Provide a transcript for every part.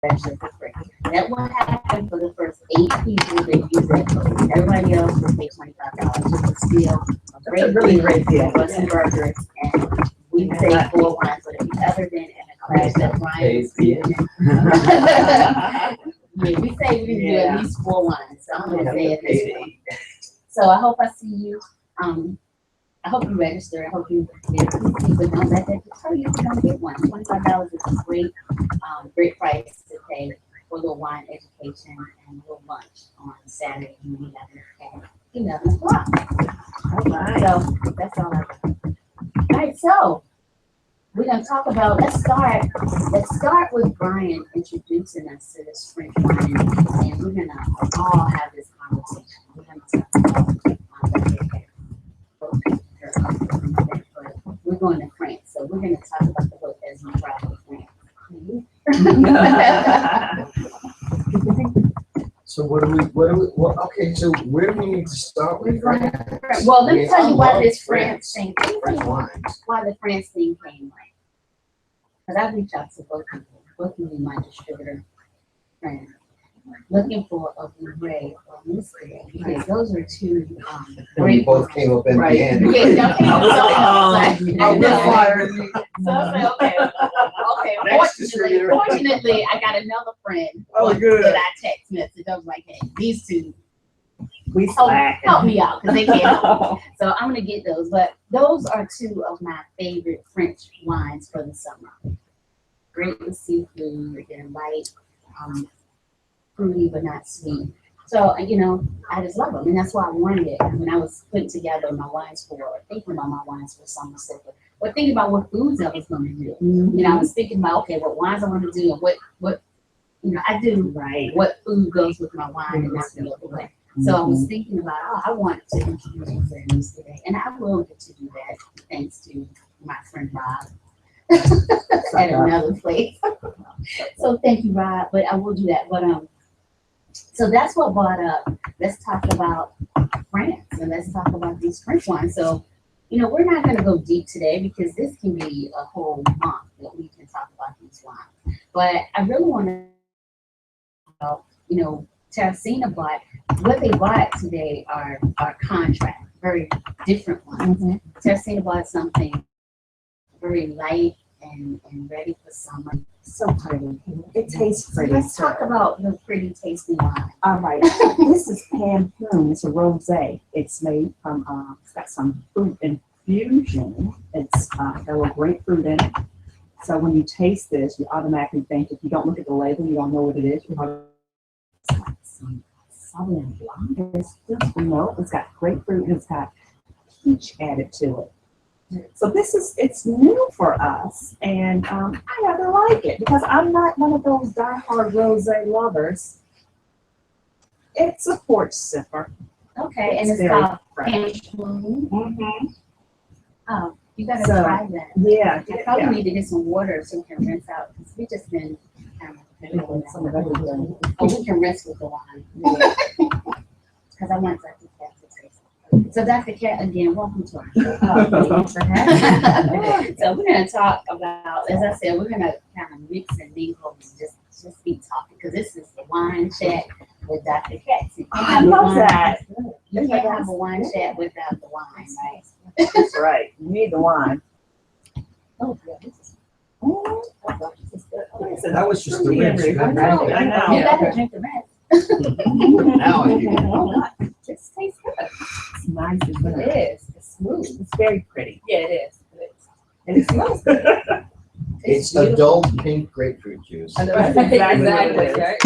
register for free. That will happen for the first 8 people that use that code. Everybody else will pay $25 just to steal a great deal for some burgers. And we say 4 wines for the other than in a class that Brian is speaking. Yeah, we say we do at least 4 wines. So I'm going to say it this way. So I hope I see you. I hope you register. I hope you get a PC, but don't let that deter you if you don't get one. $25 is a great price to pay for a little wine education and a little lunch on Saturday evening at 11 o'clock. All right. So that's all I got. All right, so we're going to talk about, let's start with Brian introducing us to this French wine, and we're going to all have this conversation. We're going to talk about we're going to France, so we're going to talk about the book as we travel to France. So okay, so where do we need to start with France? Well, let me tell you why this France thing, why the France thing came right. Because I reached out to both of you, my distributor friend, looking for a Blu-ray or Mystery, because those are two we both came up in the end. Yeah, so I was like, okay. Fortunately, I got another friend that I text message. I was like, hey, these two, help me out because they can't help me. So I'm gonna get those. But those are 2 of my favorite French wines for the summer. Great with seafood, they're light, fruity but not sweet. So I just love them, and that's why I wanted it. When I was putting together my wines thinking about my wines for summer super, but thinking about what foods I was going to do. I was thinking about what wines I want to do and what I do. Right. What food goes with my wine and not the other way. So I was thinking about, I want to introduce things today, and I will get to do that thanks to my friend Rob at another place. So thank you, Rob. But I will do that. But so that's what brought up. Let's talk about France and let's talk about these French wines. So, we're not going to go deep today because this can be a whole month that we can talk about these wines. But I really want to talk about, Terricinia bought, what they bought today are contract, very different ones. Terricinia bought something very light and ready for summer. So pretty. It tastes pretty. Let's talk about the pretty tasting wine. All right. This is Pampoon. It's a rosé. It's made from, it's got some fruit infusion. It's got a little grapefruit in it. So when you taste this, you automatically think, if you don't look at the label, you don't know what it is. It's got some Sauvignon Blanc. It's got grapefruit and it's got peach added to it. So it's new for us, and I rather like it because I'm not one of those diehard rosé lovers. It's a porch sipper. Okay, and it's called Pampoon. Oh, you gotta try that. Yeah, I probably need to get some water so we can rinse out because we just been some of everything. Oh, we can rinse with the wine because I want Dr. Cat to taste. So Dr. Cat, again, welcome to our show. So we're going to talk about, as I said, we're going to kind of mix and mingle and just be talking because this is the wine chat with Dr. Cat. I love that. You can't have a wine chat without the wine, right? That's right. You need the wine. Oh, yeah, this is. So that was just the rinse. I know. You got to drink the rest. Now I hear it just tastes good. It's nice. It is. It's smooth. It's very pretty. Yeah, it is. And it smells good. It's adult pink grapefruit juice. I know, exactly. Right?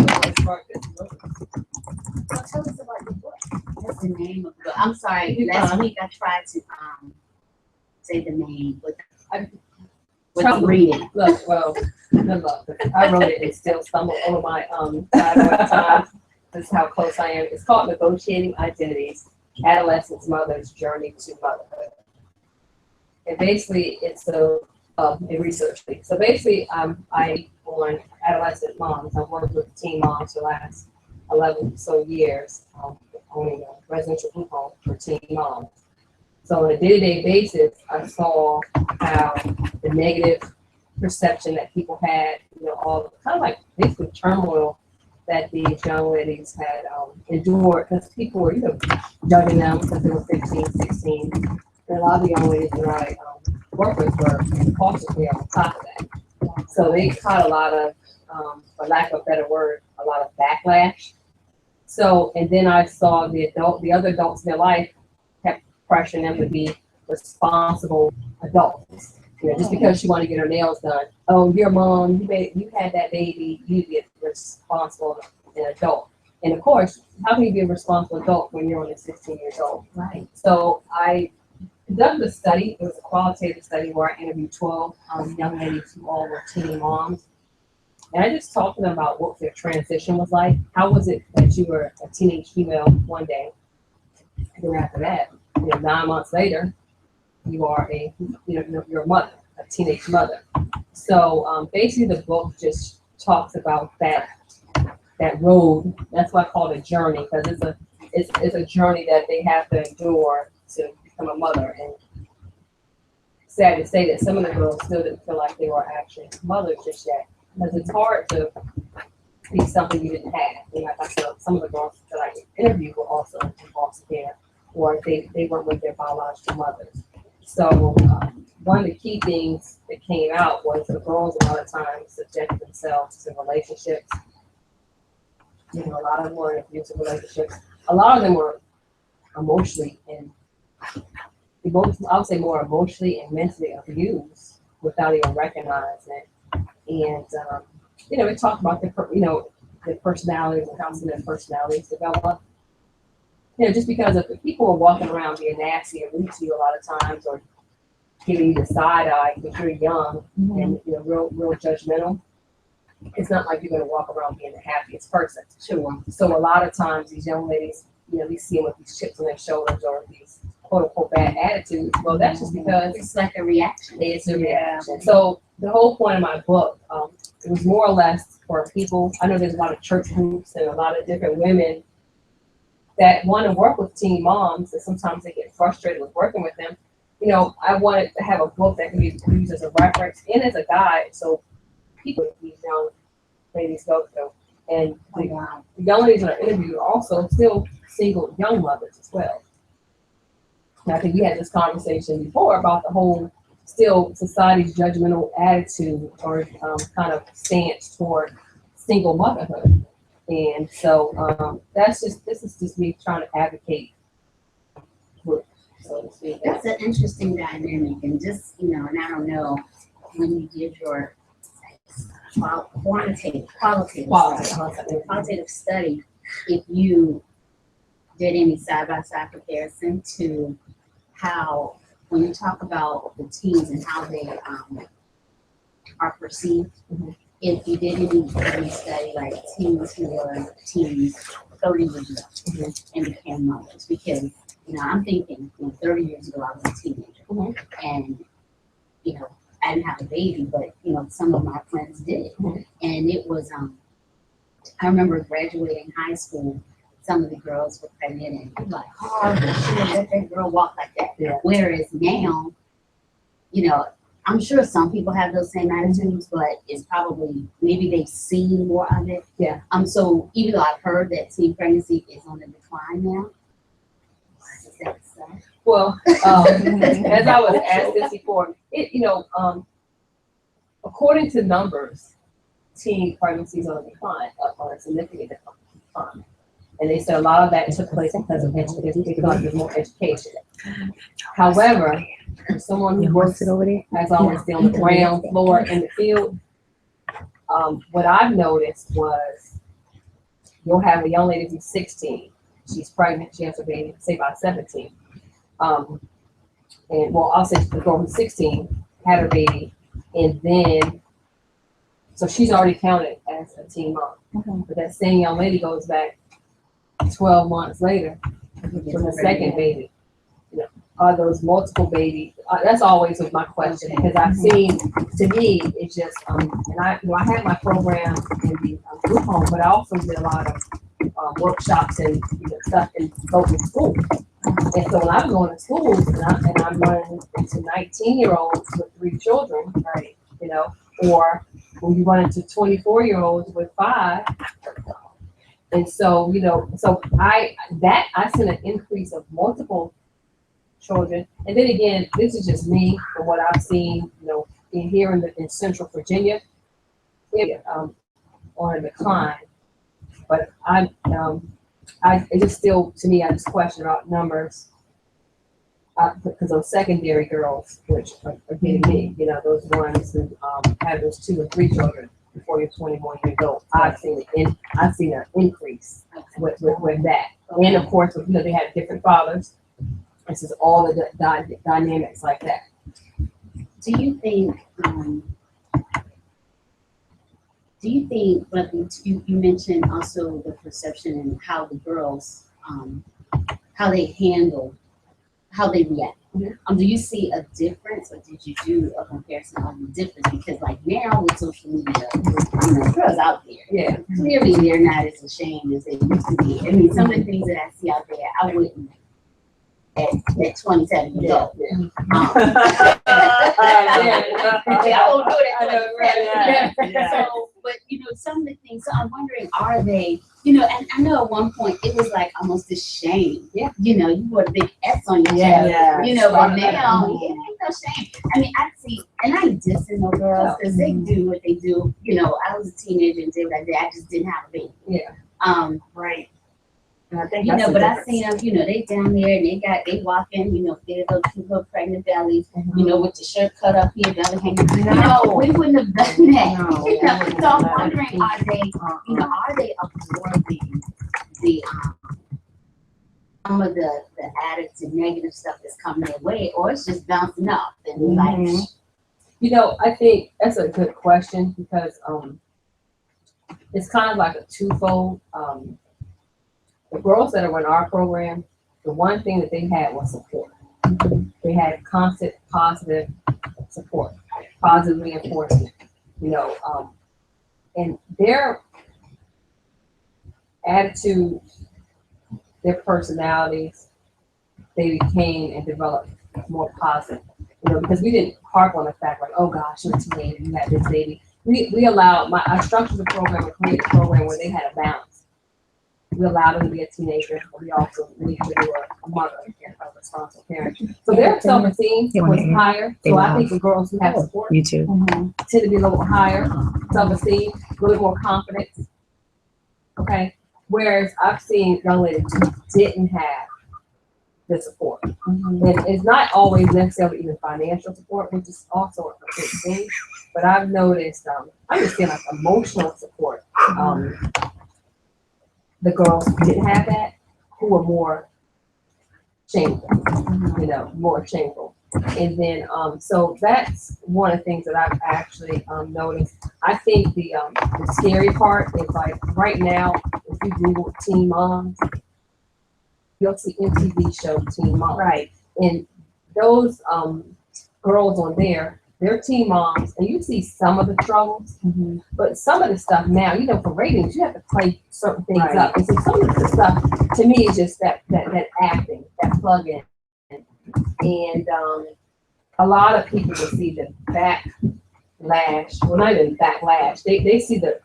Well, tell us about your book. What's the name of the book? I'm sorry. Last week I tried to say the name without reading. Look, well, good luck. I wrote it and still stumbled over my guide all the time. This is how close I am. It's called Negotiating Identities: Adolescent Mother's Journey to Motherhood. And basically, it's a research thing. So basically, I on adolescent moms. I've worked with teen moms for the last 11 so years, owning a residential group home for teen moms. So on a day-to-day basis, I saw how the negative perception that people had, all kind of like basically turmoil that these young ladies had endured, because people were, judging them because they were 15, 16. And a lot of the young ladies that I work with were cautiously on top of that. So they caught a lot of, for lack of a better word, a lot of backlash. So, and then I saw the other adults in their life kept pressuring them to be responsible adults. Just because she wanted to get her nails done. Oh, your mom, you had that baby, you be a responsible adult. And of course, how can you be a responsible adult when you're only 16 years old? Right. So I done the study. It was a qualitative study where I interviewed 12 young ladies who all were teen moms. And I just talked to them about what their transition was like. How was it that you were a teenage female one day, and then after that, 9 months later, you are you're a mother, a teenage mother. So basically, the book just talks about that road. That's why I call it a journey, because it's a journey that they have to endure to become a mother. And sad to say that some of the girls still didn't feel like they were actually mothers just yet, because it's hard to be something you didn't have. Like I said, some of the girls that I interviewed were also in foster care, or they weren't with their biological mothers. So one of the key things that came out was the girls a lot of times subject themselves to relationships. A lot of them were in abusive relationships. A lot of them were emotionally and I would say more emotionally and mentally abused without even recognizing it. And we talked about their personalities and how some of their personalities develop. Just because if people are walking around being nasty and rude to you a lot of times, or giving you the side eye because you're young and real judgmental, it's not like you're going to walk around being the happiest person. Sure. So a lot of times these young ladies, we see them with these chips on their shoulders or these quote unquote bad attitudes. Well, that's just because it's like a reaction. It's a reaction. So the whole point of my book, it was more or less for people. I know there's a lot of church groups and a lot of different women that want to work with teen moms, and sometimes they get frustrated with working with them. I wanted to have a book that can be used as a reference and as a guide, so people these young ladies go through. And the young ladies that are interviewed are also still single young mothers as well. And I think we had this conversation before about the whole still society's judgmental attitude or kind of stance toward single motherhood. And so this is just me trying to advocate for it, so to speak. That's an interesting dynamic, and just and I don't know when you did your qualitative study, if you did any side-by-side comparison to how, when you talk about the teens and how they are perceived, if you did any study like teens who were teens 30 years ago and became mothers, because I'm thinking 30 years ago I was a teenager and I didn't have a baby, but some of my friends did, and it was I remember graduating high school, some of the girls were pregnant and like, oh, you shouldn't let that girl walk like that. Yeah. Whereas now, I'm sure some people have those same attitudes, but it's probably, maybe they've seen more of it. Yeah. So even though I've heard that teen pregnancy is on the decline now, is that so? Well, as I was asked this before, according to numbers, teen pregnancies on a decline, on a significant decline. And they said a lot of that took place because of there's more education. However, for someone who works, has always been on the ground floor in the field, what I've noticed was you'll have a young lady who's 16, she's pregnant, she has a baby, say by 17. And well, I'll say the girl who's 16 had her baby, and then, so she's already counted as a teen mom. But that same young lady goes back 12 months later for her second baby. Are those multiple babies? That's always my question, because I've seen, to me, it's just, and I had my program in the group home, but I also did a lot of workshops and stuff in local schools. And so when I'm going to schools and I'm running into 19-year-olds with 3 children, right? or when you run into 24-year-olds with 5. And so, so I seen an increase of multiple children. And then again, this is just me from what I've seen, in here in Central Virginia, on a decline. But it just still, to me, I just question about numbers. Because those secondary girls, which are getting me, those ones who have those 2 or 3 children before you're 21 years old, I've seen an increase with that. And of course, they have different fathers. This is all the dynamics like that. Do you think? But you mentioned also the perception and how the girls, how they handle, how they react. Mm-hmm. Do you see a difference, or did you do a comparison on the difference? Because like now with social media, girls out there, clearly they're not as ashamed as they used to be. I mean, some of the things that I see out there, I wouldn't at 27 years old. I won't do it at 27. So, but some of the things. So I'm wondering, are they? And I know at one point it was like almost a shame. Yeah. You put a big S on your chest. But now it ain't no shame. I mean, I see, and I dissing no girls because they do what they do. I was a teenager and did what I did. I just didn't have a baby. Yeah. Right. And I think but I seen them, they down there and they walking, they have those little pregnant bellies, with the shirt cut up here, belly hanging. We wouldn't have done that. So I'm wondering, are they absorbing the some of the addicts and negative stuff that's coming their way, or it's just bouncing up and I think that's a good question because it's kind of like a twofold. The girls that are in our program, the one thing that they had was support. They had constant positive support, positive reinforcement, and their attitude, their personalities, they became and developed more positive, because we didn't harp on the fact like, oh gosh, you're a teenager, you had this baby. We allowed, I structured the program, and created a program where they had a balance. We allowed them to be a teenager, but we also need to do a mother and a responsible parent. So their self-esteem was higher. So I think the girls who have support tend to be a little higher self-esteem, a little more confidence. Okay. Whereas I've seen young ladies who didn't have the support. And it's not always necessarily even financial support, which is also a big thing. But I've noticed, I just feel like emotional support. The girls who didn't have that, who were more shameful, more shameful. And then, so that's one of the things that I've actually noticed. I think the scary part is like right now, if you Google teen moms, you'll see MTV show Teen Moms. Right. And those girls on there, they're teen moms, and you see some of the struggles, but some of the stuff now, for ratings, you have to play certain things up. And so some of the stuff, to me, is just that acting, that plug-in. And a lot of people will see the backlash, well, not even backlash, they see the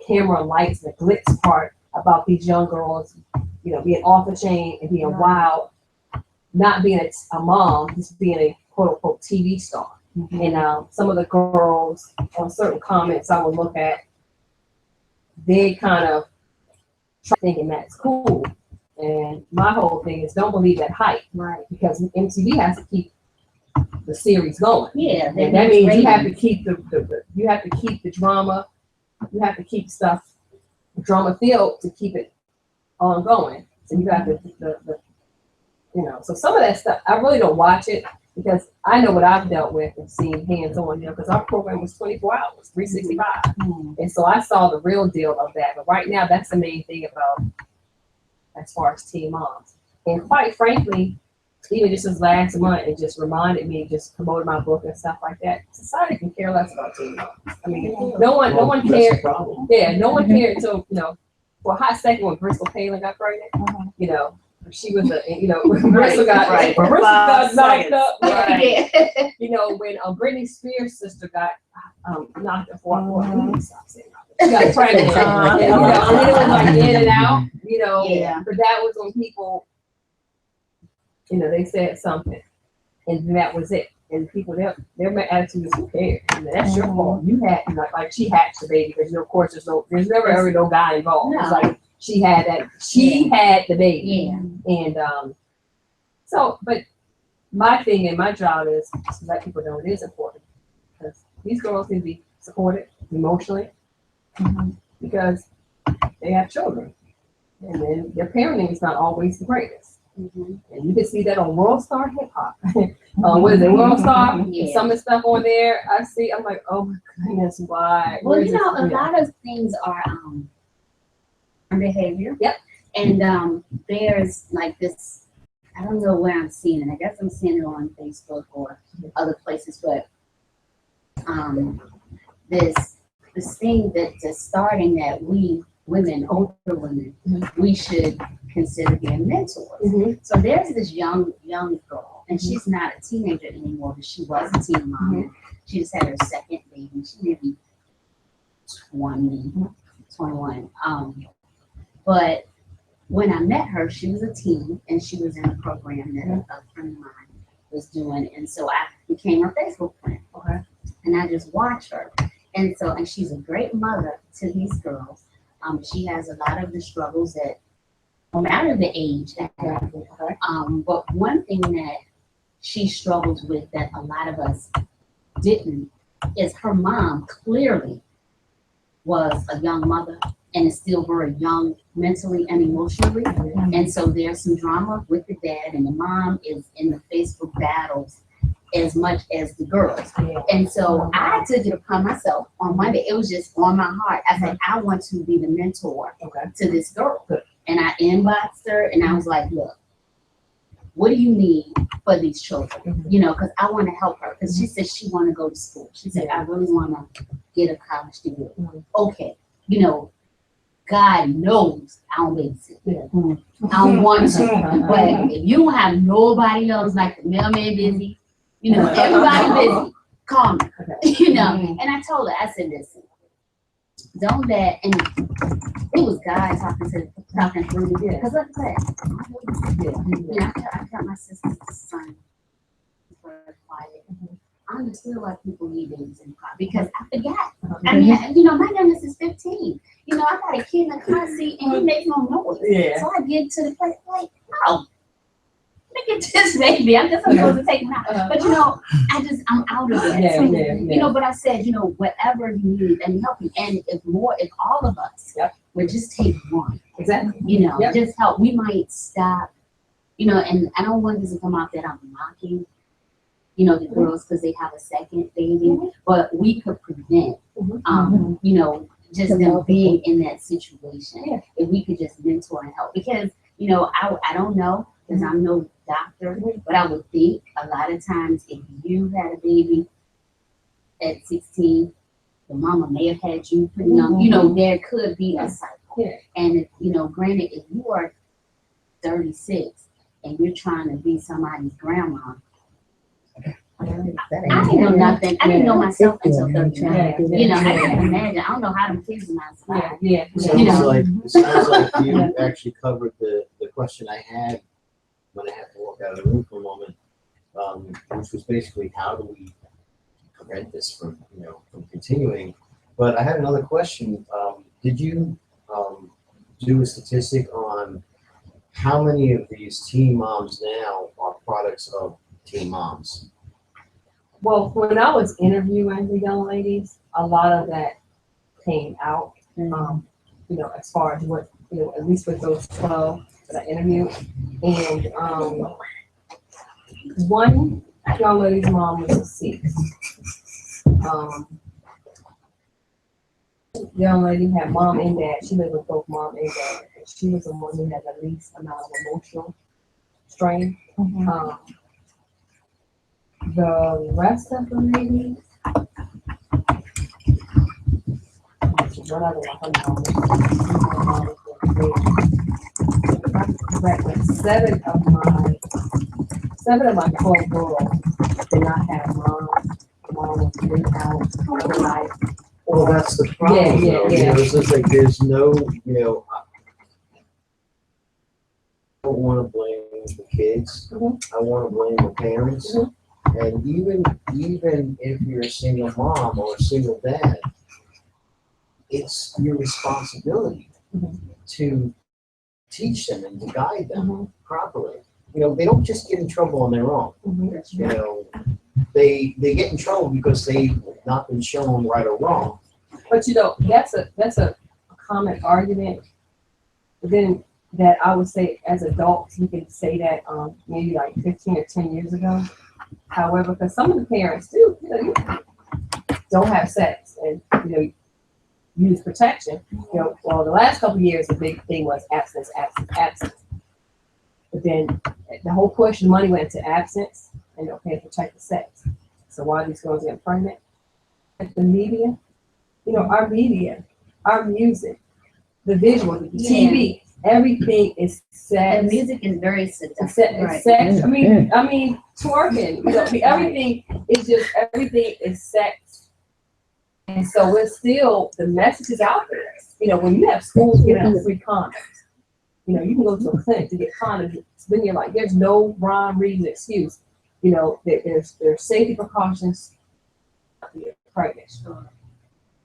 camera lights, the glitz part about these young girls, being off the chain and being wild, not being a mom, just being a quote-unquote TV star. And some of the girls on certain comments I would look at, they kind of try thinking that's cool. And my whole thing is don't believe that hype, because MTV has to keep the series going. Yeah, and that means you have to keep you have to keep the drama, you have to keep stuff drama filled to keep it ongoing. So you got so some of that stuff I really don't watch it. Because I know what I've dealt with and seen hands-on, because our program was 24 hours, 365. And so I saw the real deal of that. But right now, that's the main thing about as far as teen moms. And quite frankly, even just this last month, it just reminded me, just promoted my book and stuff like that. Society can care less about teen moms. I mean, no one cared. Yeah, no one cared until, for a hot second when Bristol Palin got pregnant, she was Marissa got knocked up. Right. You know, when Britney Spears' sister got knocked up she got pregnant. And it was like in and out, but that was when people, they said something, and that was it. And people, their attitude is prepared. That's your fault. You had like she hatched the baby because of course there's never ever no guy involved. No. It's like she had the baby. Yeah. And so, but my thing and my job is to let people know it is important because these girls need to be supported emotionally because they have children, and then their parenting is not always the greatest. And you can see that on World Star Hip Hop. What is it, World Star? Yeah. Some of the stuff on there, I'm like, oh my goodness, why? Well, a lot of things are behavior. Yep. And there's like this, I don't know where I'm seeing it. I guess I'm seeing it on Facebook or other places, but this thing that's starting that we women, older women, we should consider being mentors. So there's this young girl, and she's not a teenager anymore, but she was a teen mom. She just had her second baby. She may be 20, 21. But when I met her, she was a teen, and she was in a program that a friend of mine was doing, and so I became her Facebook friend. Okay. And I just watch her, and she's a great mother to these girls. She has a lot of the struggles that, no matter the age, but one thing that she struggles with that a lot of us didn't is her mom clearly was a young mother and is still very young mentally and emotionally. And so there's some drama with the dad, and the mom is in the Facebook battles as much as the girls. And so I took it upon myself on Monday. It was just on my heart. I said, I want to be the mentor to this girl. And I inboxed her and I was like, look, what do you need for these children? Because I want to help her. Because she said she want to go to school. She said, I really want to get a college degree. Okay, God knows I don't babysit. I don't want to. But if you don't have nobody else like the mailman busy, everybody busy, call me. And I told her, I said, listen, don't let, and it was God talking through me. Because like I said, I got my sister's son very quiet. I understand why people need babies in the car because I forgot. I mean, my youngest is 15. I got a kid in the car seat and he makes no noise. So I get to the place like, oh, look at this baby. I'm just supposed to take him out. But I'm out of it. But I said, whatever you need and help you. And if all of us would just take one. Exactly. Just help. We might stop. And I don't want this to come out that I'm mocking the girls because they have a second baby, but we could prevent, just them being in that situation. If we could just mentor and help, because I don't know, because I'm no doctor, but I would think a lot of times if you had a baby at 16, the mama may have had you pretty young. There could be a cycle, and granted, if you are 36 and you're trying to be somebody's grandma. I didn't know nothing. I didn't know myself until 39. I can't imagine. I don't know how them kids are not surviving. It sounds like you actually covered the question I had when I had to walk out of the room for a moment, which was basically how do we prevent this from continuing? But I had another question. Did you do a statistic on how many of these teen moms now are products of teen moms? Well, when I was interviewing the young ladies, a lot of that came out, as far as what, at least with those 12 that I interviewed. And one young lady's mom was a 6. The young lady had mom and dad. She lived with both mom and dad. And she was the one who had the least amount of emotional strain. The rest of the ladies, the like seven of my 12 girls did not have mom. Mom was been out overnight. Well, that's the problem, though. You know, it's just like there's no, I don't want to blame the kids. I want to blame the parents. And even if you're a single mom or a single dad, it's your responsibility to teach them and to guide them properly. You know, they don't just get in trouble on their own. You know, they get in trouble because they've not been shown right or wrong. But you know, that's a common argument. But then that I would say as adults, we can say that maybe like 15 or 10 years ago. However, because some of the parents do, don't have sex and use protection. Well, the last couple of years, the big thing was abstinence. But then the whole push of money went to abstinence and protect the sex. So why are these girls getting pregnant? The media, our media, our music, the visual, the TV, everything is sex. The music is very seductive. Sex. I mean, twerking. Everything is sex. And so it's still, the message is out there. When you have schools giving out free condoms, you can go to a clinic to get condoms. Then you're like, there's no rhyme, reason, excuse. There's safety precautions to get pregnant.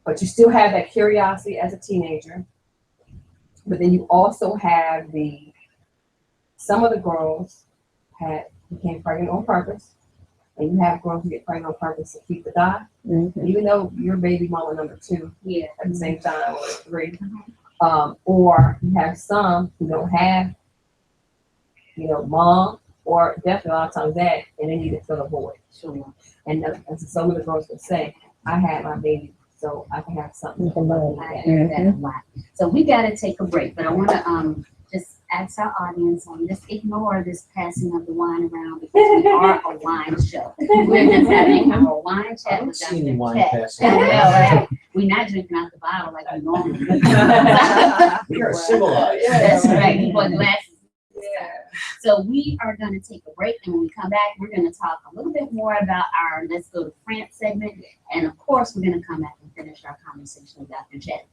But you still have that curiosity as a teenager. But then you also have some of the girls became pregnant on purpose. And you have girls who get pregnant on purpose to keep the guy, even though you're baby mama number 2 at the same time, or 3. Or you have some who don't have, mom, or definitely a lot of times dad, and they need to fill a void. And as some of the girls would say, I had my baby, so I can have something to love. I hear that a lot. So we got to take a break, but I want to just ask our audience just ignore this passing of the wine around because we are a wine show. We're just having our wine chat with Dr. Cat. We're not drinking out the bottle like we normally do. You're civilized. That's right. We put glasses. So we are going to take a break, and when we come back, we're going to talk a little bit more about our Let's Go to France segment, and of course, we're going to come back and finish our conversation with Dr. Cat.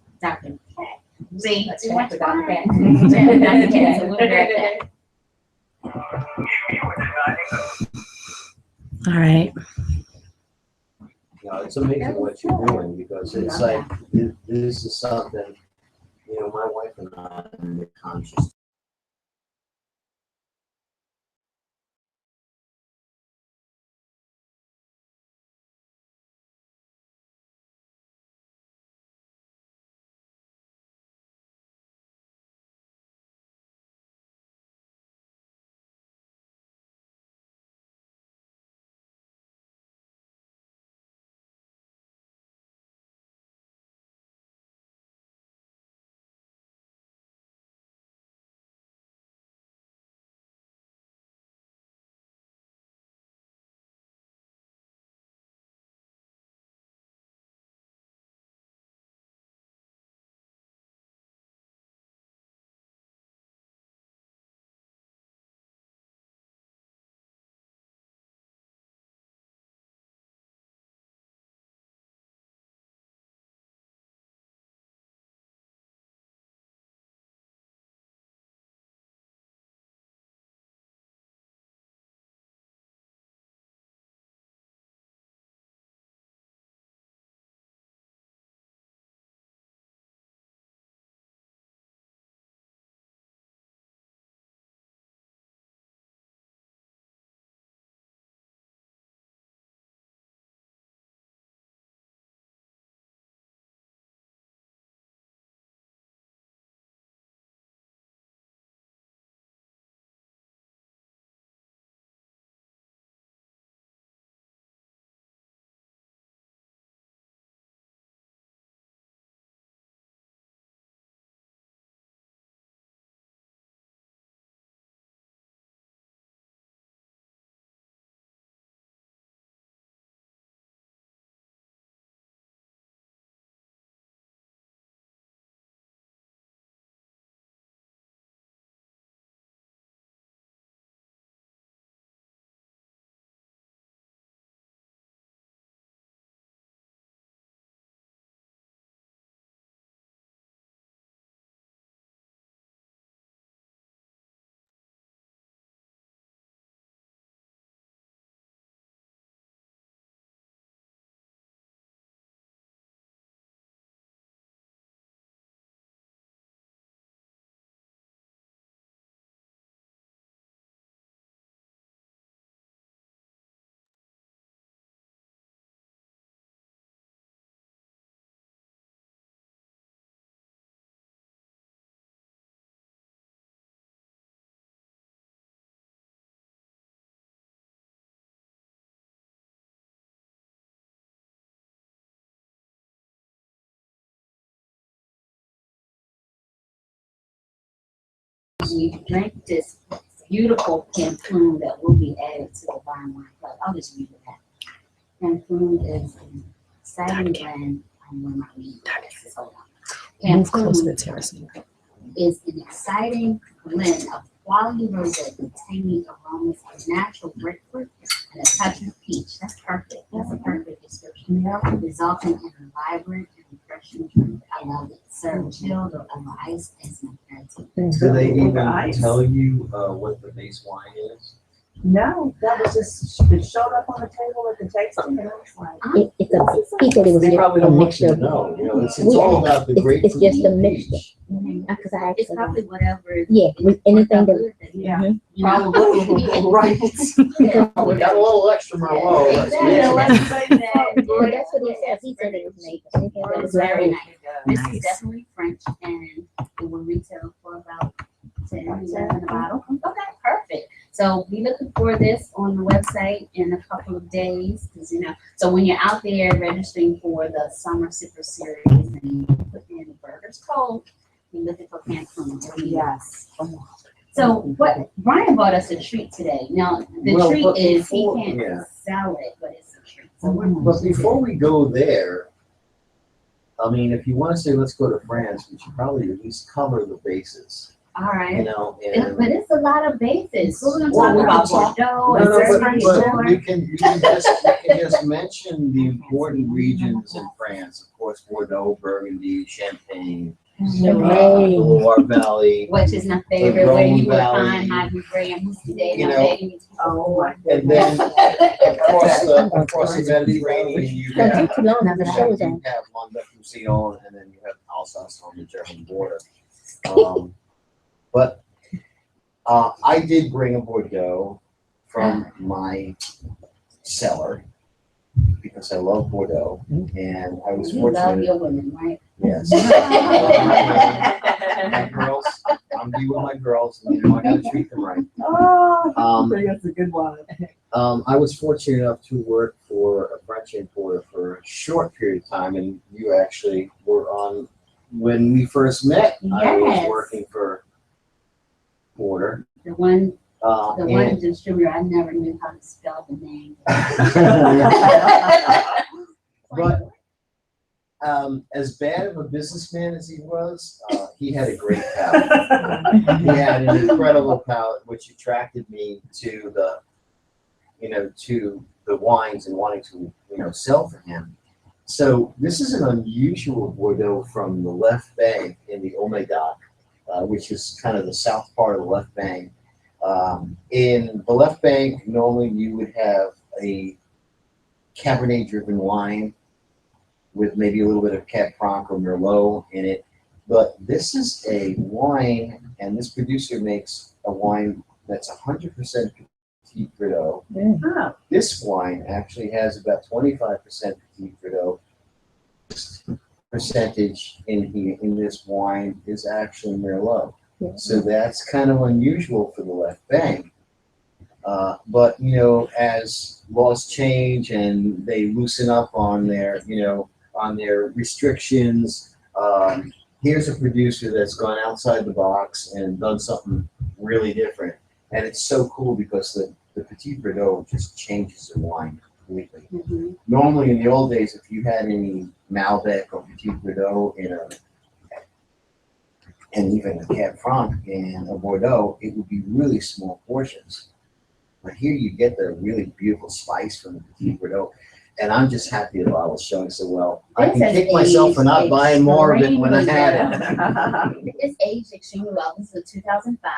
See, Let's chat with Dr. Cat. Dr. Cat. So we'll be right back. All right. It's amazing what you're doing because it's like this is something my wife and I are conscious we drink this beautiful Cancun that will be added to the Wine Club. I'll just read it out. Cancun is an exciting blend. Hold on. Cancun is an exciting blend of quality rosé containing aromas of natural grapefruit and a touch of peach. That's perfect. That's a perfect description. Resulting in a vibrant and refreshing drink. I love it. Served chilled or over ice as an aperitif. Do they even tell you what the base wine is? No, that was just, it showed up on the table at the tasting and I was like. He said it was They just probably a don't want you mixture to of, know. You know, it's all about the it's grapefruit. just a and mixture. peach. because I asked It's him. probably whatever. Yeah, with anything that, Yeah. mhm. You know, Right. Oh, we got a little extra Merlot. Let's Exactly. mix it. Let's say that. Well, that's what he said. He said it was made. Anything that It was was very made. nice. This is definitely French and it will retail for about 10 a bottle. Okay, perfect. So be looking for this on the website in a couple of days. 'Cause, you know, so when you're out there registering for the Summer Sipper Series and you put in the Burgers Code, be looking for Cancun. Yes. So what Brian bought us a treat today. Now the Well, treat but is he before- can't yeah. sell it, but it's a treat. So we're But before we go there, I mean, if you want to say let's go to France, we should probably at least cover the bases. all right. You know, But it's a lot of bases. We're gonna Well, talk we about can talk- Bordeaux No, and no, French but Door. you can just mention the important regions in France. Of course, Bordeaux, Burgundy, Champagne, the Loire Valley, Which is my favorite, Rhone where you would Valley. find my Bourbon today, You my know, baby. Oh my and then across the Mediterranean, you Don't have take too long, now the show is on. you have Malbec, and then you have Alsace on the German border. But I did bring a Bordeaux from my cellar because I love Bordeaux, and I was You love fortunate. your women, right? Yes. My girls, I'm be with my girls, and you know I gotta treat them right. Oh, Um, I think that's a good one. I was fortunate enough to work for a French importer for a short period of time, and you actually were on when we first met. I was Yes. working for Porter. The one And distributor, I never knew how to spell the name. but as bad of a businessman as he was, he had a great palate. He had an incredible palate, which attracted me to the wines and wanting to, sell for him. So this is an unusual Bordeaux from the left bank in the Omédac, which is kind of the south part of the left bank. In the left bank, normally you would have a Cabernet-driven wine with maybe a little bit of Cab Franc or Merlot in it. But this is a wine, and this producer makes a wine that's 100% Petit Verdot. Oh, This wine actually has about 25% Petit Verdot. Percentage in this wine is actually Merlot. So that's kind of unusual for the left bank. But, as laws change and they loosen up on their restrictions, here's a producer that's gone outside the box and done something really different. And it's so cool because the Petit Verdot just changes the wine completely. Mm-hmm. Normally in the old days, if you had any Malbec or Petit Verdot and even a Cab Franc and a Bordeaux, it would be really small portions. But here you get the really beautiful spice from the Petit Verdot. And I'm just happy the bottle's showing so well. I This can has kick myself for not aged buying more of it when I extremely had well. it. It's aged extremely well. This is a 2005.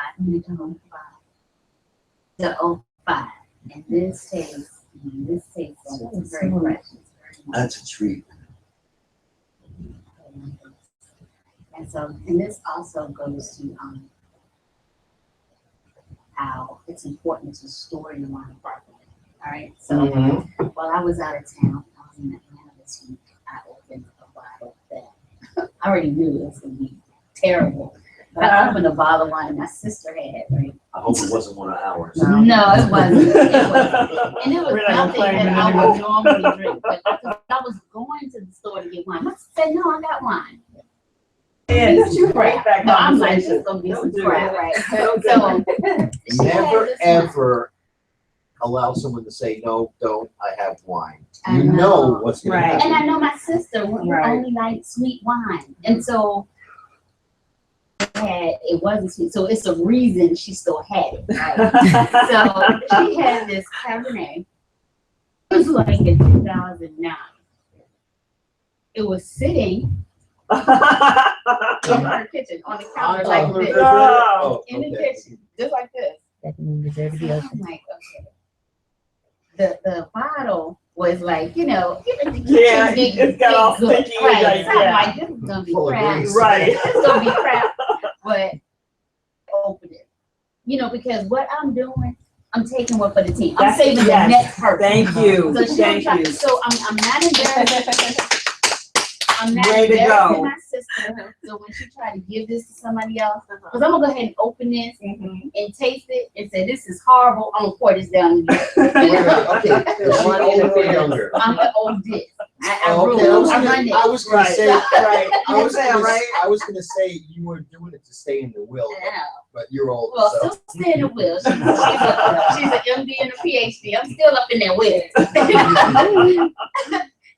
The 05. And this tastes very fresh. That's a treat. And this also goes to how it's important to store your wine properly. All right. So while I was out of town, I was in Atlanta this week. I opened a bottle that I already knew it was going to be terrible. But I opened a bottle of wine my sister had, right? I hope it wasn't one of ours. No, it wasn't. And it was We're not nothing gonna that claim it I anymore. would normally drink. But I was going to the store to get wine. My sister said, no, I got wine. crap. No, I'm like, this is gonna be some crap, right? So Never ever allow someone to say, no, don't, I have wine. You know what's gonna happen. And I know my sister only liked sweet wine. And so it wasn't sweet. So it's a reason she still had it. Right? So she had this Cabernet. It was like in 2009. It was sitting in her kitchen on the counter like this. In the kitchen, just like this. That means you deserve to be I'm open. like, okay. The bottle was like, you know, it's got all sticky. Right. So I'm like, this is gonna be crap. Right. It's gonna be crap. But open it. You know, because what I'm doing, I'm taking one for the team. I'm saving the next person. Thank you. So Thank you. So I'm not embarrassed. I'm not Way to embarrassing go. my sister. So when she tried to give this to somebody else, because I'm gonna go ahead and open this and taste it and say, this is horrible. I'm gonna pour this down. Okay, is she older or younger? I'm the oldest. I was gonna say, I was gonna say you were doing it to stay in the will, but you're old. Well, So. still stay in the will. She's an MD and a PhD. I'm still up in that will.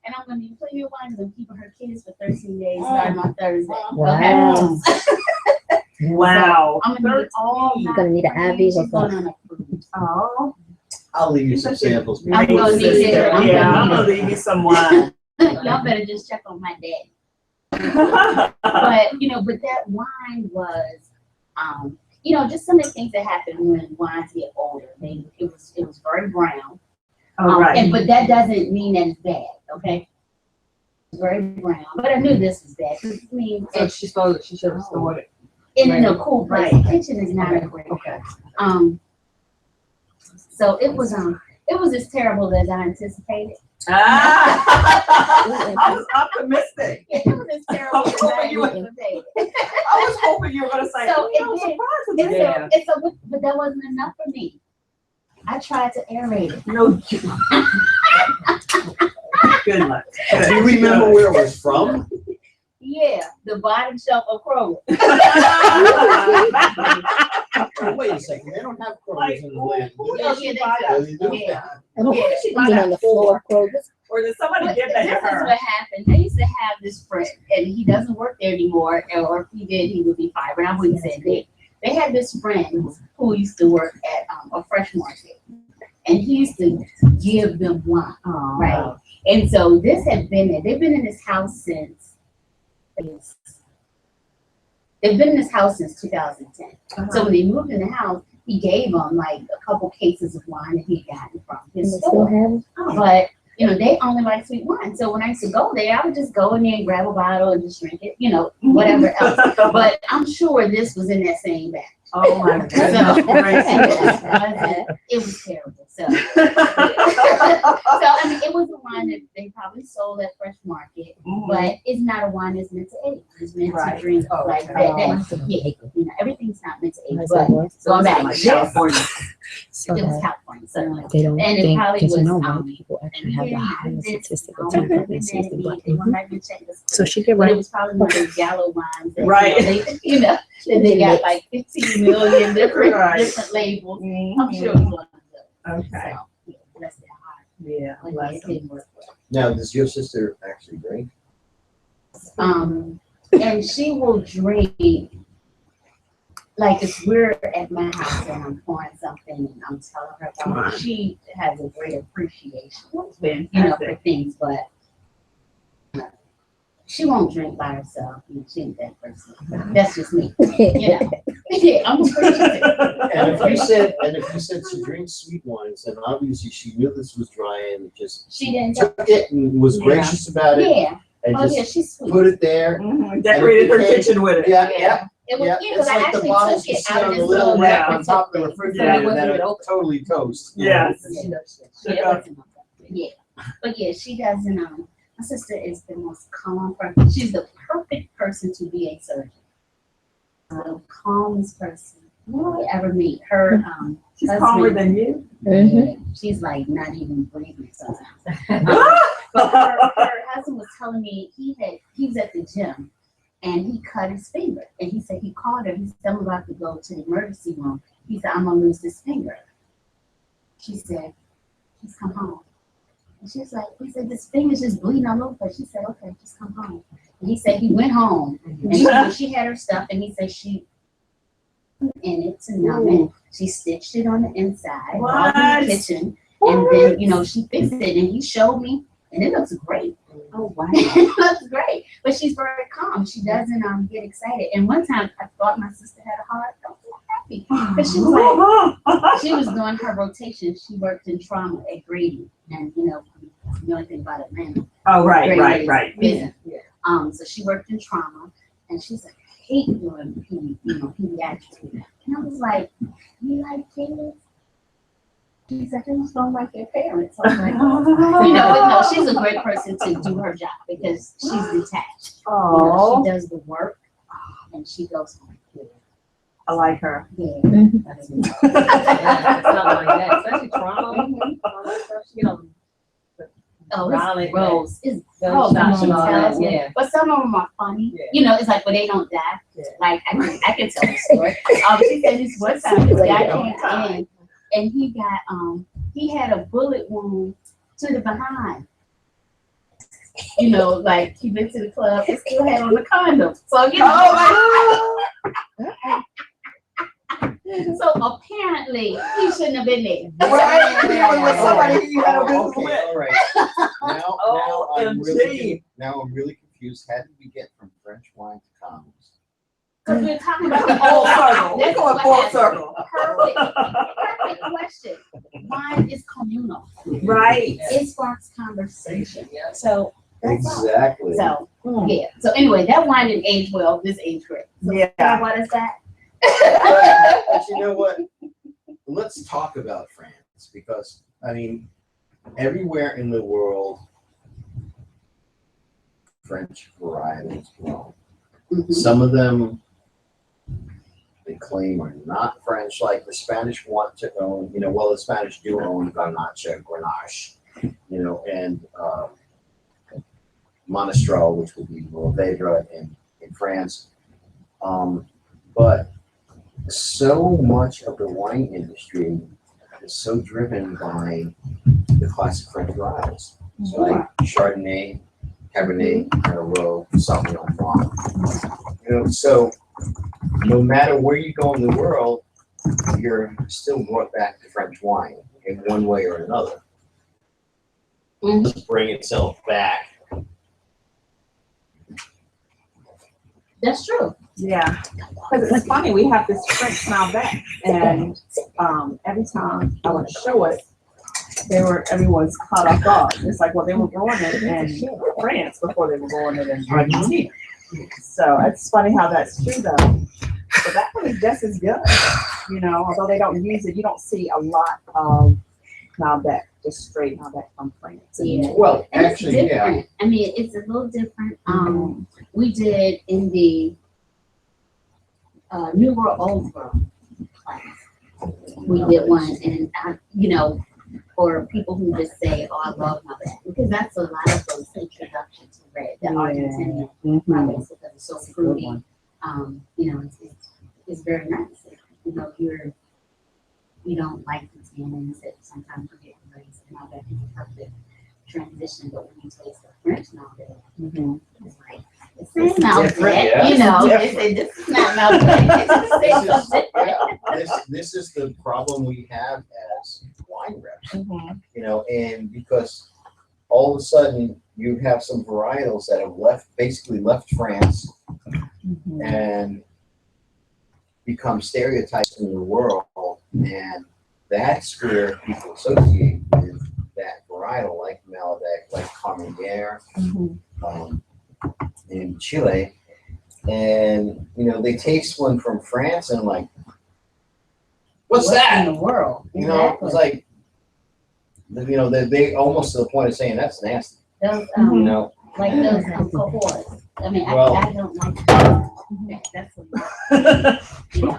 And I'm gonna play your wine and keep her kids for 13 days starting on Thursday. Wow. Okay? Wow. So I'm gonna need all You're gonna need an IV or something. Oh. I'll leave you some samples. I'm gonna need it. I'm gonna leave you some wine. Y'all better just check on my dad. But you know, but that wine was, you know, just some of the things that happen when wines get older. It was very brown. But that doesn't mean that it's bad, okay? It's very brown. But I knew this was bad. I mean, So she should have stored it. in a cool place. The kitchen is not a great. Okay. So it was as terrible as I anticipated. I was optimistic. It was as terrible as I anticipated. I was hoping you were gonna say, So but that wasn't enough for me. I tried to aerate it. No. Good luck. Do you remember where it was from? Yeah, the bottom shelf of Kroger. Wait a second, they don't have Kroger's in the land. Oh, yeah, they do. Yeah. And who did she buy on the floor, Kroger's? Or did somebody But give this that to is her? what happened. I used to have this friend, and he doesn't work there anymore, or if he did, he would be fired. But I wouldn't say that. They had this friend who used to work at a fresh market, and he used to give them wine, right? And so this had been there. They've been in this house since. They've been in this house since 2010. So when they moved in the house, he gave them like a couple cases of wine that he had gotten from his store. But you know, they only like sweet wine. So when I used to go there, I would just go in there and grab a bottle and just drink it, you know, whatever else. But I'm sure this was in that same batch. Oh my So, goodness. it was terrible. So I mean, it was a wine that they probably sold at Fresh Market, but it's not a wine that's meant to age. It's meant to drink like that. Yeah, you know, everything's not meant to age. But going back, Like California. it was California. So They don't and it think, probably because was, you know white people actually have the highest statistical time pregnancies than black people. So she did But it right. was probably one of those gallow wines that, Right. you know, that they got like 15 million different labels. Mhm. I'm sure it was one of those. Okay. So, yeah, bless their heart. Yeah. When bless it them. didn't work well. Now, does your sister actually drink? And she will drink, like if we're at my house and I'm pouring something and I'm telling her about it, she has a great appreciation, you know, for things, but she won't drink by herself. You know, she ain't that person. That's just me. You know. Yeah, I'm appreciative. And if you said she drinks sweet wines, then obviously she knew this was dry and just She didn't. took it and was gracious about it Yeah. and Oh yeah, just she's sweet. put it there. Mhm. Decorated her kitchen with it. Yeah. It was, Yeah, yeah, it's because I like the actually bottles took you it see out on of the this little little rack wrap on top of the refrigerator that are totally toast. Yes. Yeah, but yeah, she doesn't. My sister is the most calm person. She's the perfect person to be a surgeon. The calmest person you ever meet. Her She's husband, calmer than you. yeah, she's like not even breathing sometimes. But her husband was telling me he was at the gym and he cut his finger. And he said he called her. He said, I'm about to go to the emergency room. He said, I'm gonna lose this finger. She said, just come home. And she was like, he said, this finger's just bleeding all over. She said, okay, just come home. And he said he went home and she had her stuff, and he said she in it to numb it. She stitched it on the inside while in the kitchen. And then, you know, she fixed it and he showed me, and it looks great. Oh, wow. It looks great. But she's very calm. She doesn't get excited. And one time I thought my sister had a heart. I was so happy. Because she was like, she was doing her rotation. She worked in trauma at Grady. And, you know the only thing about Atlanta. Oh, right. Yeah. So she worked in trauma, and she's like, I hate doing pediatrics. And I was like, you like kids? She's like, I just don't like their parents. I was like, you know, but no, she's a great person to do her job because she's detached. Oh, You know, she does the work and she goes home. I like her. Yeah. It's not like that, especially trauma. You know, Oh, violent it's gross. It's gunshots gross. and all that, yeah. But some of them are funny. Yeah. You know, it's like when they don't die. Yeah. Like I can tell the story. She said this one time this guy came in and he got he had a bullet wound to the behind. You know, like he went to the club and still had on the condom. So you know. So apparently he shouldn't have been there. Right? With somebody you had a business Okay, with. all right. Now I'm really confused. How did we get from French wine to condoms? Because we're talking about the Full circle. We're This is going what full happened. circle. Perfect question. Wine is communal. Right. It sparks conversation. Yeah. So that's all. Exactly. So yeah. So anyway, that wine didn't age well. This age great. So Yeah. what is that? But you know what? Let's talk about France, because I mean, everywhere in the world, French varietals grow. Mhm. Some of them they claim are not French, like the Spanish want to own. You know, well, the Spanish do own Grenache, you know, and Monastrell, which would be Mourvedre in France. But so much of the wine industry is so driven by the classic French varietals. So like Chardonnay, Cabernet, Merlot, Sauvignon Blanc. You know, so no matter where you go in the world, you're still brought back to French wine in one way or another. Mhm. Bring itself back. That's true. Yeah, because it's funny, we have this French Malbec, and every time I want to show it, everyone's caught off guard. It's like, well, they were growing it in France before they were growing it in Argentina. So it's funny how that's true, though. But that one is just as good, you know. Although they don't use it, you don't see a lot of Malbec, just straight Malbec from France. Yeah. Well, And actually, it's yeah. different. I mean, it's a little different. We did in the New World Old World class. We did one, and you know, for people who just say, "Oh, I love Malbec," because that's a lot of those introductions to red, the Argentinian Malbec, because it's so fruity. You know, it's very nice. You know, you don't like the tannins that sometimes you get raised and all that. It's a perfect transition, but when you taste the French Malbec, it's like it's Malbec. different, yeah. You know, It's this is not Malbec. This is the problem we have as wine reps. You know, and because all of a sudden you have some varietals that have basically left France and become stereotypes in the world, and that's where people associate with that varietal, like Malbec, like Carmenere, in Chile, and you know they taste one from France and like, what's that? In the world? You know, it's like, you know, they almost to the point of saying that's nasty. Those, You know, like those cohorts. I mean, Well- I don't like that. That's a lot. You know,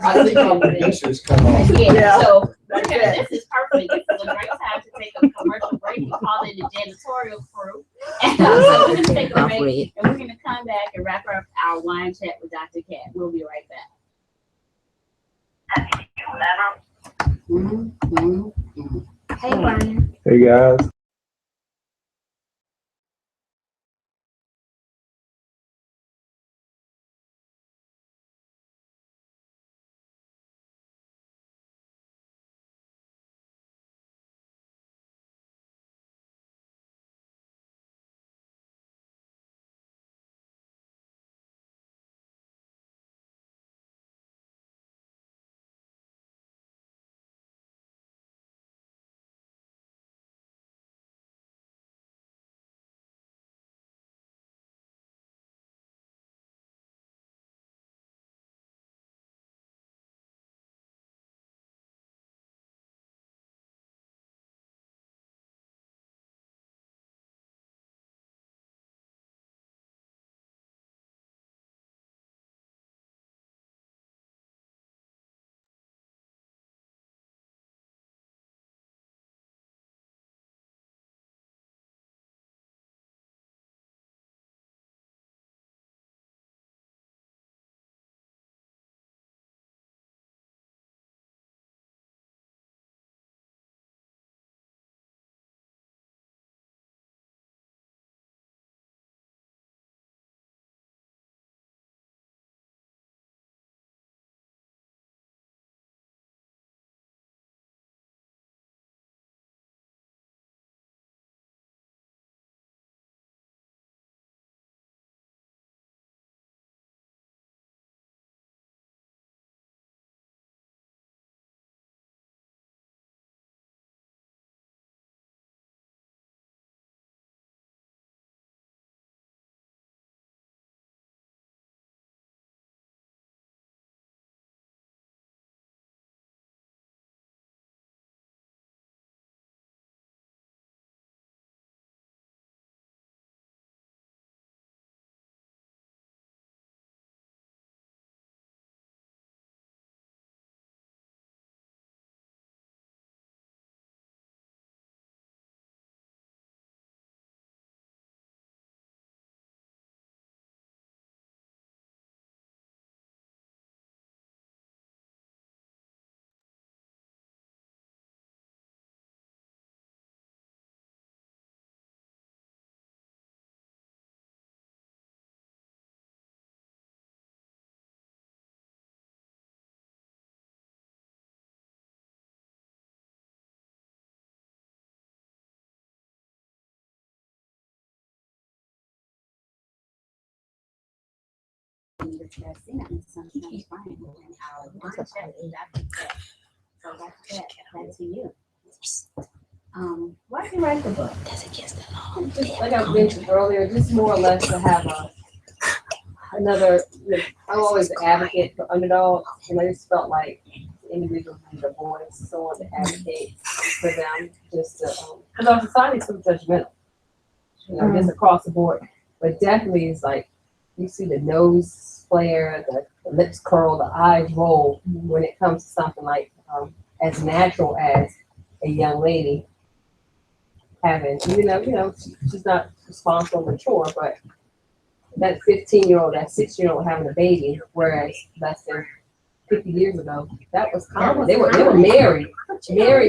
I think our producers come on. Yeah, so That's this is perfect. This is a great time to take a commercial break. We call it the janitorial crew. And so we're going to take a break, and we're going to come back and wrap up our to chat with Dr. Cat. We'll be right back. Hey, Brian. Hey guys. Back to you. Why do you write the book? Just like I mentioned earlier, just more or less to have another. I'm always an advocate for underdogs, and I just felt like individuals need a voice, someone to advocate for them, just to because our society is so judgmental, just across the board. But definitely, it's like you see the nose flare, the lips curl, the eyes roll when it comes to something like as natural as a young lady having, she's not responsible, mature, but that 15-year-old, that 6-year-old having a baby, whereas less than 50 years ago, that was common. They were married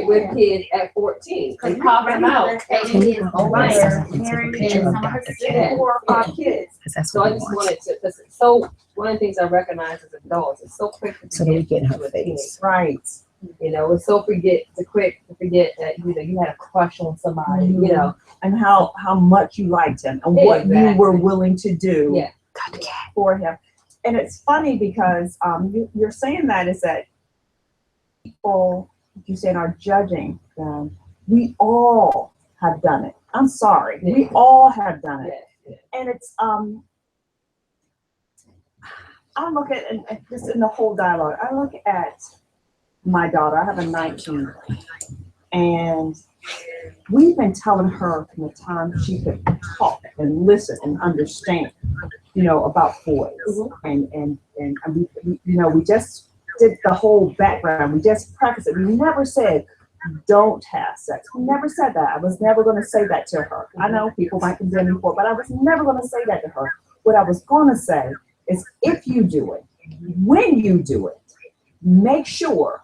with kids at 14. They pop them out. 4 or 5 kids. So I just wanted to, because so one of the things I recognize as adults is so quick to forget to a face. Right. It's so quick to forget that you had a crush on somebody, and how much you liked him and what you were willing to do for him. And it's funny because you're saying that is that people, you saying, are judging them. We all have done it. I'm sorry, we all have done it, and it's I look at just in the whole dialogue. I look at my daughter. I have a 19, and we've been telling her from the time she could talk and listen and understand, about boys, and we just did the whole background. We just practiced it. We never said don't have sex. We never said that. I was never going to say that to her. I know people might condemn me for it, but I was never going to say that to her. What I was going to say is if you do it, when you do it, make sure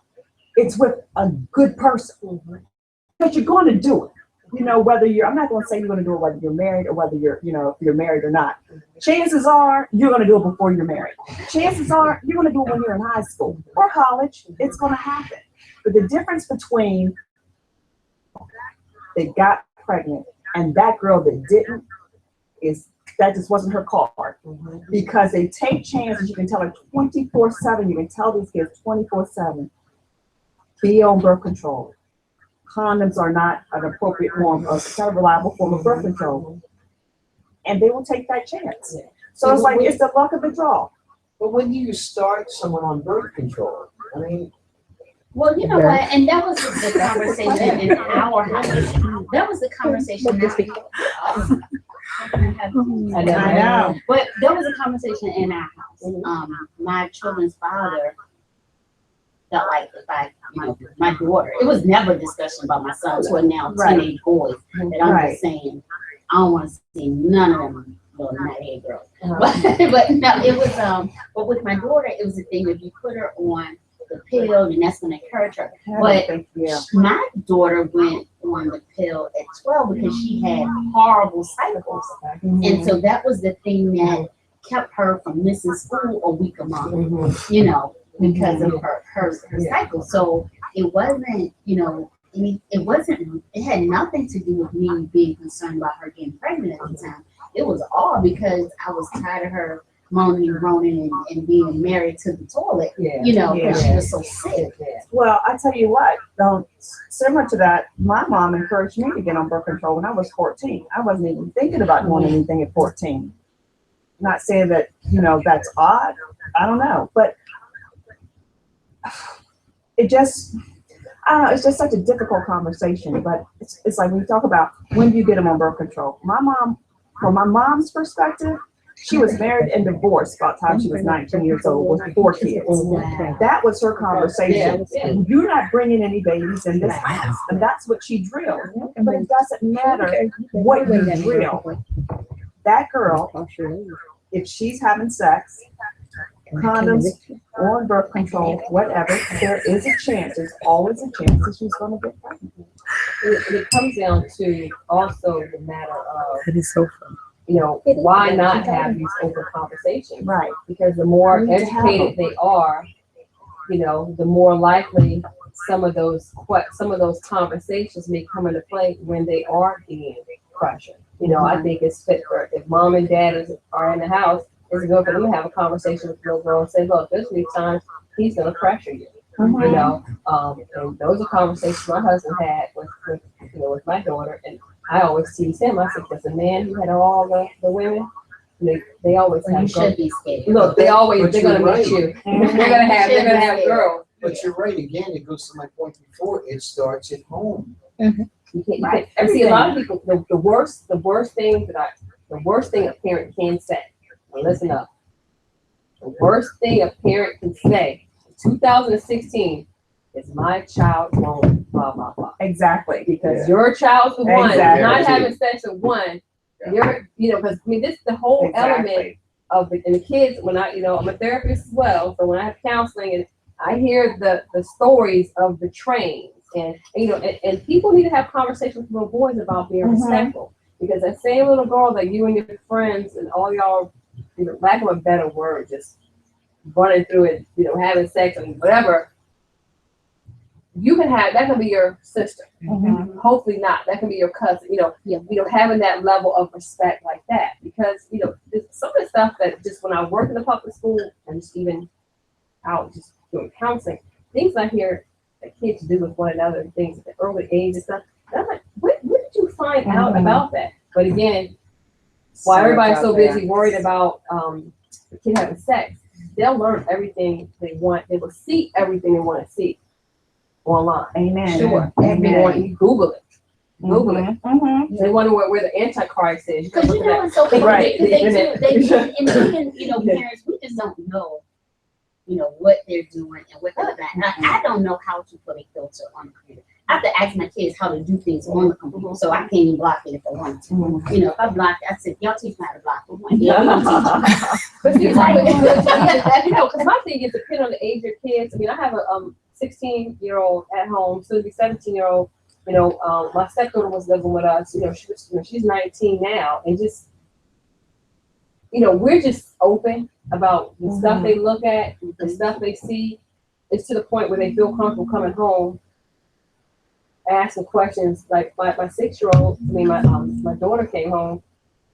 it's with a good person. Because you're going to do it. You know, whether you're, I'm not going to say you're going to do it whether you're married or whether you're, you know, if you're married or not. Chances are you're going to do it before you're married. Chances are you're going to do it when you're in high school or college. It's going to happen. But the difference between they got pregnant and that girl that didn't is that just wasn't her card. Because they take chances. You can tell her 24/7. You can tell these kids 24/7. Be on birth control. Condoms are not an appropriate form of, it's not a reliable form of birth control. And they will take that chance. So it's like, it's the luck of the draw. But when do you start someone on birth control? I mean, well, you know what, and that was the conversation in our house. That was the conversation. I know. But there was a conversation in our house. My children's father felt like if I, you know, my daughter, it was never a discussion about my sons who are now teenage boys. That I'm just saying, I don't want to see none of them. Well, not a girl, but no, it was but with my daughter, it was a thing. If you put her on the pill, and that's going to encourage her. But my daughter went on the pill at 12 because she had horrible cycles, and so that was the thing that kept her from missing school a week a month. You know, because of her cycle. So it wasn't, you know, it had nothing to do with me being concerned about her getting pregnant at the time. It was all because I was tired of her moaning and groaning and being married to the toilet, you know, because she was so sick. Well, I tell you what, similar to that, my mom encouraged me to get on birth control when I was 14. I wasn't even thinking about doing anything at 14. Not saying that, you know, that's odd. I don't know. But it just, I don't know, it's just such a difficult conversation. But it's like when you talk about when do you get them on birth control. My mom, from my mom's perspective, she was married and divorced about the time she was 19 years old with 4 kids. That was her conversation. You're not bringing any babies in this house. And that's what she drilled. But it doesn't matter what you drill. That girl, if she's having sex, condoms, or birth control, whatever, there is a chance, there's always a chance that she's going to get pregnant. It comes down to also the matter of, That is so fun. you know, why not have these open conversations? Right. Because the more educated they are, you know, the more likely some of those conversations may come into play when they are being pressured. You know, I think it's fit for, if mom and dad are in the house, it's good for them to have a conversation with the little girl and say, look, there's many times he's going to pressure you. You know, and those are conversations my husband had with my daughter, and I always tease him. I said, "As a man who had all the women, they always have. You should be scared. Look, they're gonna meet you. They're gonna have girls. But you're right. Again, it goes to my point before. It starts at home. You can't, I see a lot of people. The worst thing a parent can say. Well, listen up. The worst thing a parent can say. 2016 is my child won't blah blah blah. Exactly. Because your child's the one. You're not having sex with one. You're, you know, because I mean, this is the whole element of the kids. When I'm a therapist as well, so when I have counseling and I hear the stories of the trains and you know, and people need to have conversations with little boys about being respectful, because that same little girl that you and your friends and all y'all, you know, lack of a better word, just running through it, you know, having sex and whatever, you can have, that can be your sister. Hopefully not. That can be your cousin, you know, having that level of respect like that. Because, you know, some of the stuff that just when I work in the public school and just even out just doing counseling, things I hear that kids do with one another, things at the early age and stuff. And I'm like, what did you find out about that? But again, while everybody's so busy worried about the kid having sex, they'll learn everything they want. They will see everything they want to see online. Amen. Sure. Amen. You Google it. Google it. They wonder where the Antichrist is. Because you know it's so funny. Right. And even, you know, parents, we just don't know, you know, what they're doing and what they're not. I don't know how to put a filter on a computer. I have to ask my kids how to do things on the computer, so I can't even block it if I want to. You know, if I block it, I said, y'all teach me how to block it. Yeah, we don't teach you. But see, like, you know, because my thing is depending on the age of your kids. I mean, I have a 16-year-old at home, soon to be 17-year-old. You know, my stepdaughter was living with us. You know, she's 19 now, and just, you know, we're just open about the stuff they look at, the stuff they see. It's to the point where they feel comfortable coming home, asking questions. Like my 6-year-old, I mean, my daughter came home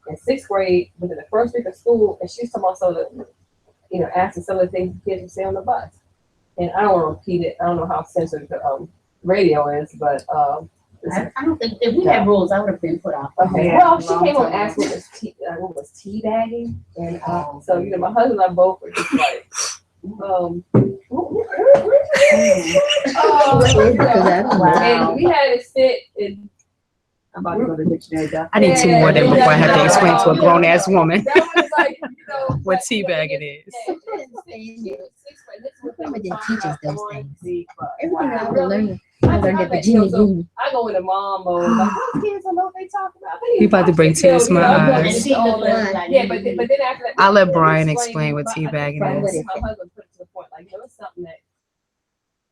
in 6th grade within the first week of school, and she's talking about some of the, you know, asking some of the things the kids would say on the bus. And I don't want to repeat it. I don't know how sensitive the radio is, but I don't think if we had rules, I would have been put off. okay. Well, she came home asking what was tea bagging, and so you know, my husband and I both were just like, and we had to sit and. I'm about to go to the dictionary. Though. I need 2 more then before I have to explain to a grown ass woman That was like, you know, what teabagging is. Mama didn't teach us those things. Everything Wow. I learned, I I learned at so Virginia Union. I go into mom mode. Like, what kids don't know what they talk about? You about to bring tears to my eyes. Yeah, but then after that, I'll let Brian explain what teabagging my is. husband put it to the point, like, you know, it's something that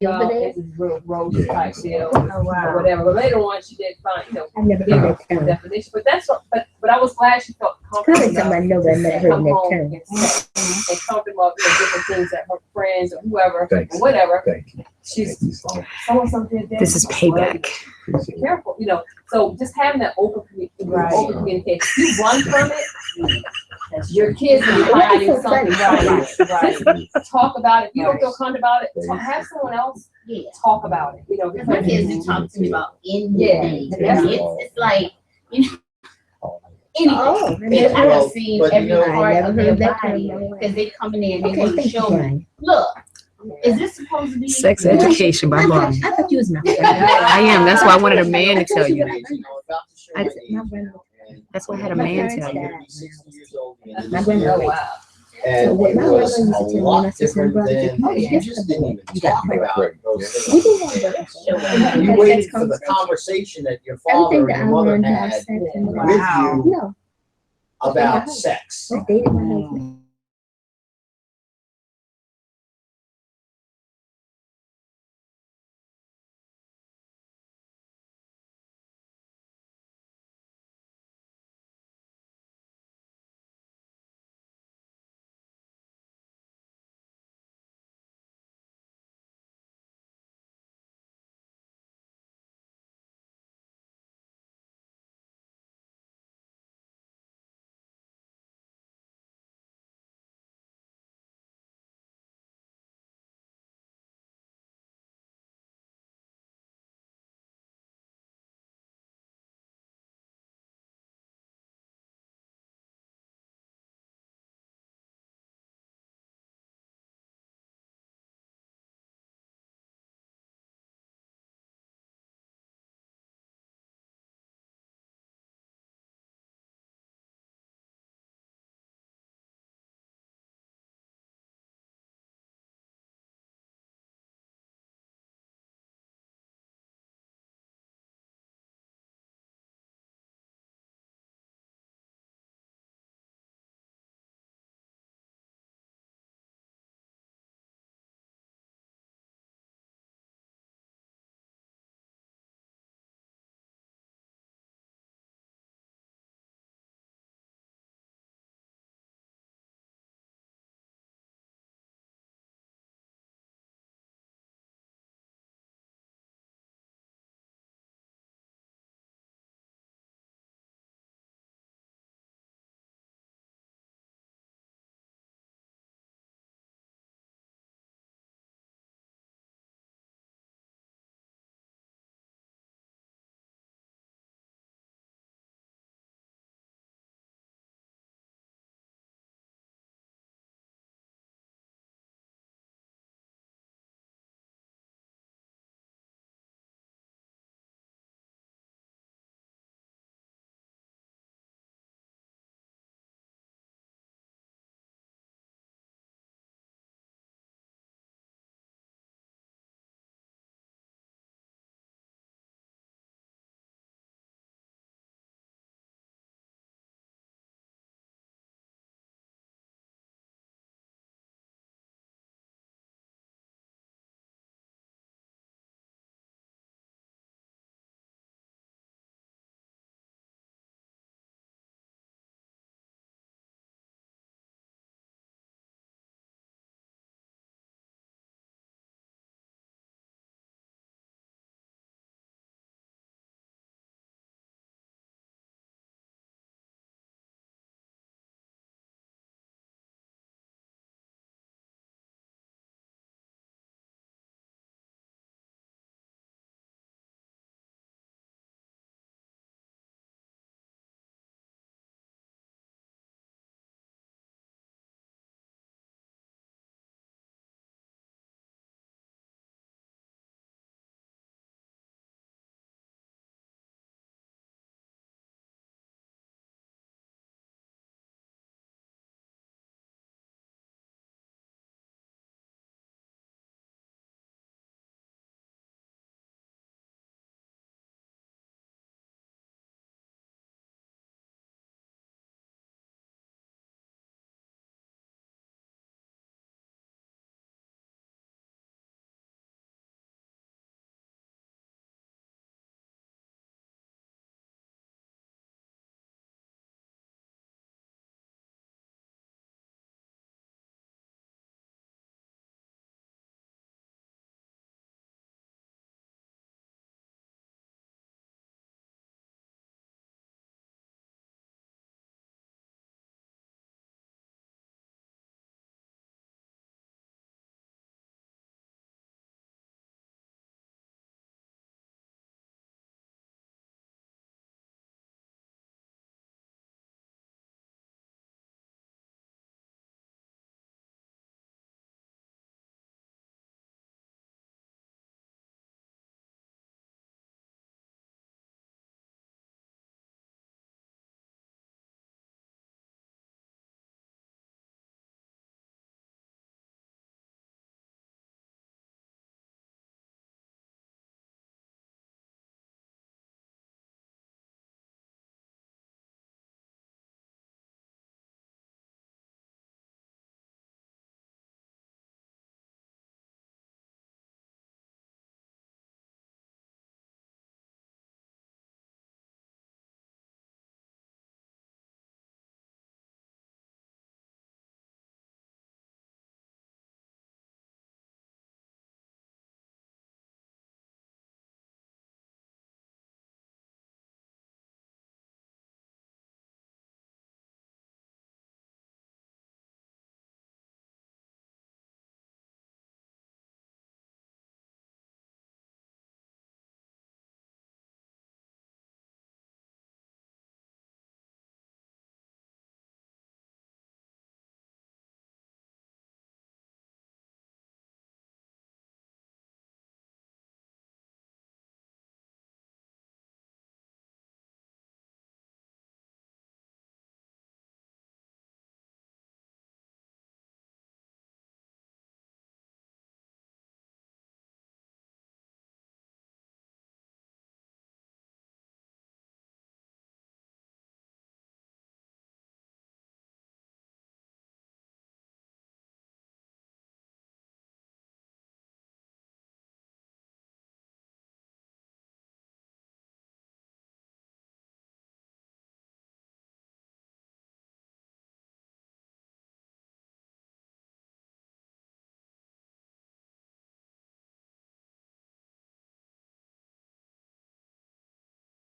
this is real road type deal or whatever. But later on, she did find, you know, I've never give heard her that term. definition. But that's what. But I was glad she felt Probably comfortable somebody enough know that I never heard come that home term. and comfortable about, you know, different things that her friends or whoever Thanks. or whatever. Thank you. She's Thank you so much. so-and-so did this. This is payback. Be careful, you know. So just having that open communication. If you run from it, your kids will find you something right. Just talk about it. If you don't feel comfortable about it, have someone else talk about it. You know, My kids do talk to me about anything. Yeah. It's like, you know, anything. Oh, And I have seen but you every know, I part never of heard their that body term. because they coming in, they Okay, want to thank you, show me. Brian. Look, is this supposed to be Sex education by Brian. I thought you was my friend. I am. That's why I wanted a man to tell you. I just, my grandma. That's why I had a man tell you. My grandma. oh wow. And So what it my was grandma used to a tell me when I lot said some different brother, than, oh, you yes, just didn't even you got talk pregnant. about those We things. did have You that waited sex for the conversation. conversation that your father Everything and that I your mother learned about had sex and with whatever. you No, about sex. I dated my husband.